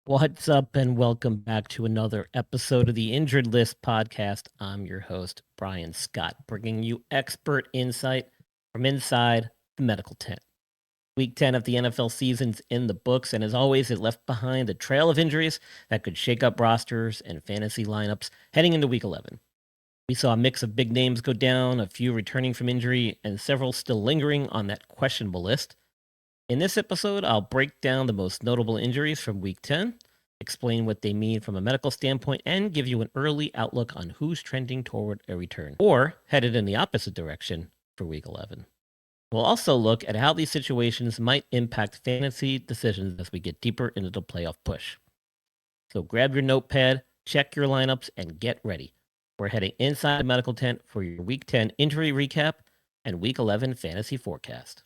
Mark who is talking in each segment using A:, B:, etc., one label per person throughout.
A: What's up, and welcome back to another episode of the Injured List podcast. I'm your host, Brian Scott, bringing you expert insight from inside the medical tent. Week 10 of the NFL season's in the books, and as always, it left behind a trail of injuries that could shake up rosters and fantasy lineups heading into Week 11. We saw a mix of big names go down, a few returning from injury, and several still lingering on that questionable list. In this episode, I'll break down the most notable injuries from Week 10, explain what they mean from a medical standpoint, and give you an early outlook on who's trending toward a return, or headed in the opposite direction for Week 11. We'll also look at how these situations might impact fantasy decisions as we get deeper into the playoff push. So grab your notepad, check your lineups, and get ready. We're heading inside the medical tent for your Week 10 injury recap and Week 11 fantasy forecast.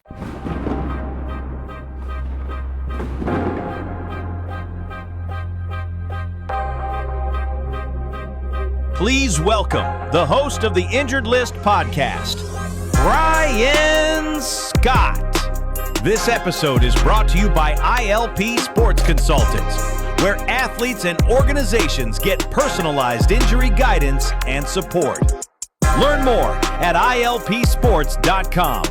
B: Please welcome the host of the Injured List podcast, Brian Scott. This episode is brought to you by ILP Sports Consultants, where athletes and organizations get personalized injury guidance and support. Learn more at ilpsports.com.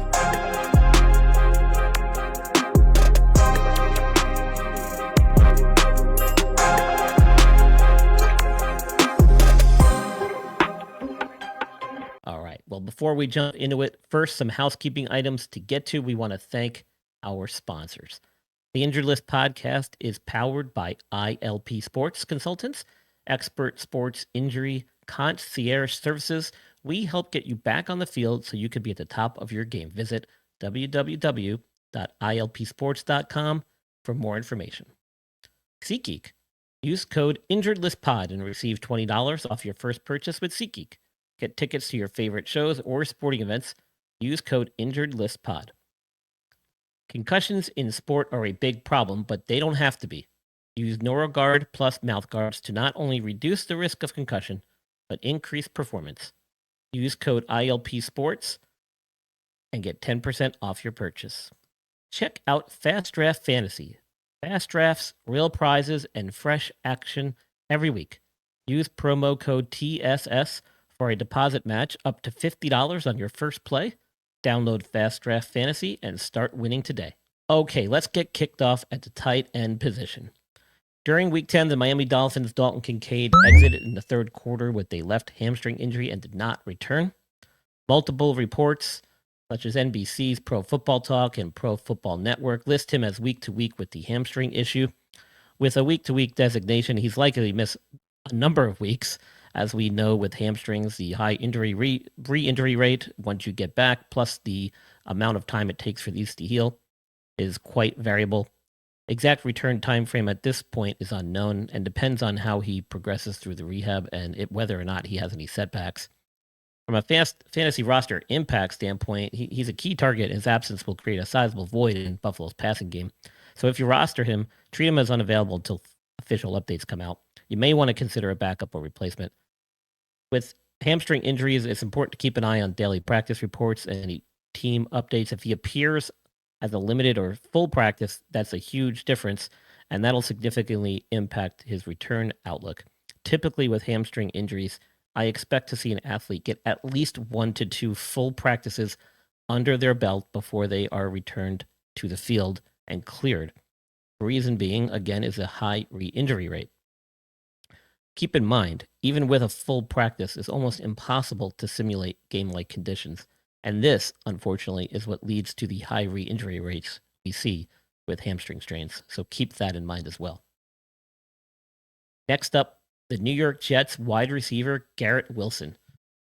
A: Well, before we jump into it, first, some housekeeping items to get to. We want to thank our sponsors. The Injured List podcast is powered by ILP Sports Consultants, expert sports injury concierge services. We help get you back on the field so you can be at the top of your game. Visit www.ilpsports.com for more information. SeatGeek. Use code InjuredListPod and receive $20 off your first purchase with SeatGeek. Get tickets to your favorite shows or sporting events. Use code InjuredListPod. Concussions in sport are a big problem, but they don't have to be. Use NeuroGuard plus mouth guards to not only reduce the risk of concussion, but increase performance. Use code ILPSports and get 10% off your purchase. Check out Fast Draft Fantasy. Fast drafts, real prizes, and fresh action every week. Use promo code TSS for a deposit match up to $50 on your first play. Download Fast Draft Fantasy and start winning today. Okay, let's get kicked off at the tight end position. During Week 10, the Miami Dolphins' Dalton Kincaid exited in the third quarter with a left hamstring injury and did not return. Multiple reports, such as NBC's Pro Football Talk and Pro Football Network, list him as week-to-week with the hamstring issue. With a week-to-week designation, he's likely to miss a number of weeks. As we know with hamstrings, the high injury re-injury rate once you get back, plus the amount of time it takes for these to heal, is quite variable. Exact return time frame at this point is unknown and depends on how he progresses through the rehab and whether or not he has any setbacks. From a fantasy roster impact standpoint, he's a key target. His absence will create a sizable void in Buffalo's passing game. So if you roster him, treat him as unavailable until official updates come out. You may want to consider a backup or replacement. With hamstring injuries, it's important to keep an eye on daily practice reports and any team updates. If he appears as a limited or full practice, that's a huge difference, and that'll significantly impact his return outlook. Typically with hamstring injuries, I expect to see an athlete get at least 1 to 2 full practices under their belt before they are returned to the field and cleared. The reason being, again, is a high re-injury rate. Keep in mind, even with a full practice, it's almost impossible to simulate game-like conditions. And this, unfortunately, is what leads to the high re-injury rates we see with hamstring strains. So keep that in mind as well. Next up, the New York Jets wide receiver Garrett Wilson,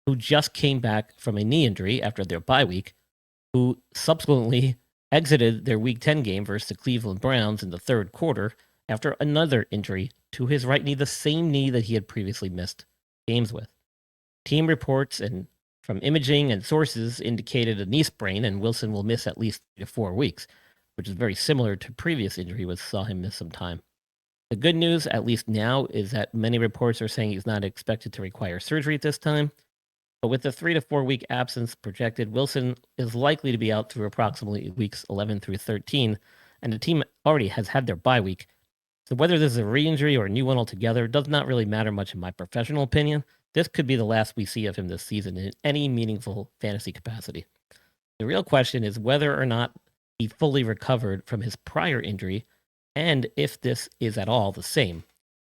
A: who just came back from a knee injury after their bye week, who subsequently exited their Week 10 game versus the Cleveland Browns in the third quarter after another injury to his right knee, the same knee that he had previously missed games with. Team reports and from imaging and sources indicated a knee sprain, and Wilson will miss at least 3 to 4 weeks, which is very similar to previous injury, which saw him miss some time. The good news, at least now, is that many reports are saying he's not expected to require surgery at this time. But with the 3 to 4 week absence projected, Wilson is likely to be out through approximately weeks 11 through 13, and the team already has had their bye week. So whether this is a re-injury or a new one altogether does not really matter much in my professional opinion. This could be the last we see of him this season in any meaningful fantasy capacity. The real question is whether or not he fully recovered from his prior injury, and if this is at all the same.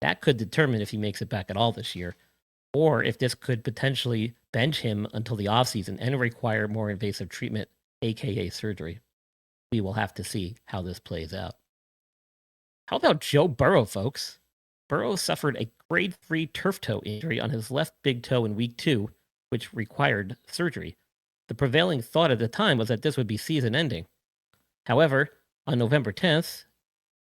A: That could determine if he makes it back at all this year, or if this could potentially bench him until the offseason and require more invasive treatment, aka surgery. We will have to see how this plays out. How about Joe Burrow, folks? Burrow suffered a grade 3 turf toe injury on his left big toe in week 2, which required surgery. The prevailing thought at the time was that this would be season ending. However, on November 10th,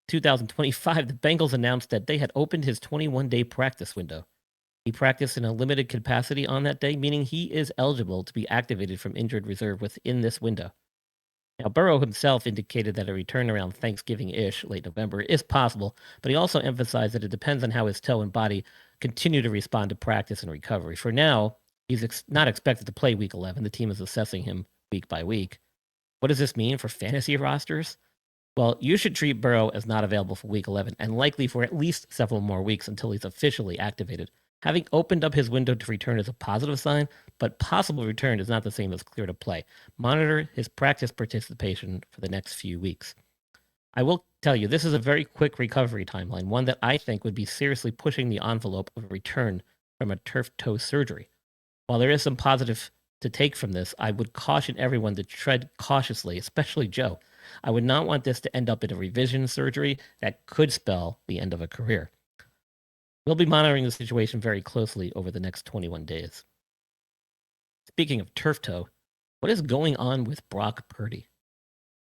A: 2025, the Bengals announced that they had opened his 21-day practice window. He practiced in a limited capacity on that day, meaning he is eligible to be activated from injured reserve within this window. Now, Burrow himself indicated that a return around Thanksgiving-ish, late November, is possible, but he also emphasized that it depends on how his toe and body continue to respond to practice and recovery. For now, he's not expected to play Week 11. The team is assessing him week by week. What does this mean for fantasy rosters? Well, you should treat Burrow as not available for Week 11 and likely for at least several more weeks until he's officially activated. Having opened up his window to return is a positive sign, but possible return is not the same as clear to play. Monitor his practice participation for the next few weeks. I will tell you, this is a very quick recovery timeline, one that I think would be seriously pushing the envelope of a return from a turf toe surgery. While there is some positive to take from this, I would caution everyone to tread cautiously, especially Joe. I would not want this to end up in a revision surgery that could spell the end of a career. We'll be monitoring the situation very closely over the next 21 days. Speaking of turf toe, what is going on with Brock Purdy?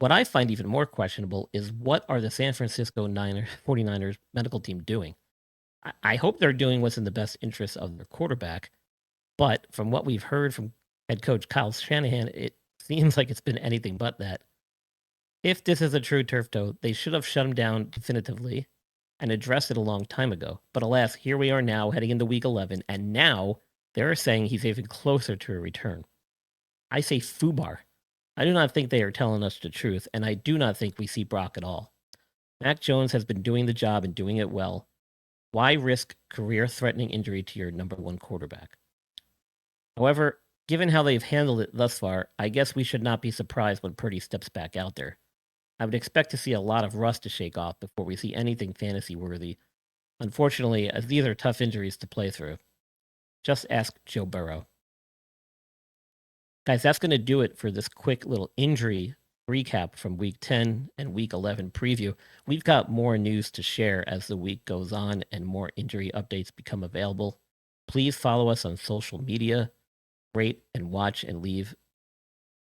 A: What I find even more questionable is what are the San Francisco 49ers medical team doing? I hope they're doing what's in the best interest of their quarterback, but from what we've heard from head coach Kyle Shanahan, it seems like it's been anything but that. If this is a true turf toe, they should have shut him down definitively and addressed it a long time ago. But alas, here we are now heading into week 11, and now they're saying he's even closer to a return. I say FUBAR. I do not think they are telling us the truth, and I do not think we see Brock at all. Mac Jones has been doing the job and doing it well. Why risk career-threatening injury to your number one quarterback? However, given how they've handled it thus far, I guess we should not be surprised when Purdy steps back out there. I would expect to see a lot of rust to shake off before we see anything fantasy-worthy. Unfortunately, as these are tough injuries to play through. Just ask Joe Burrow. Guys, that's going to do it for this quick little injury recap from Week 10 and Week 11 preview. We've got more news to share as the week goes on and more injury updates become available. Please follow us on social media, rate and watch and leave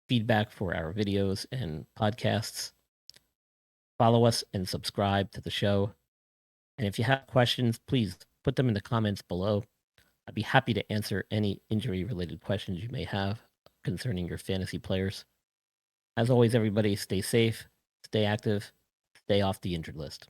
A: feedback for our videos and podcasts. Follow us and subscribe to the show. And if you have questions, please put them in the comments below. I'd be happy to answer any injury-related questions you may have concerning your fantasy players. As always, everybody, stay safe, stay active, stay off the injured list.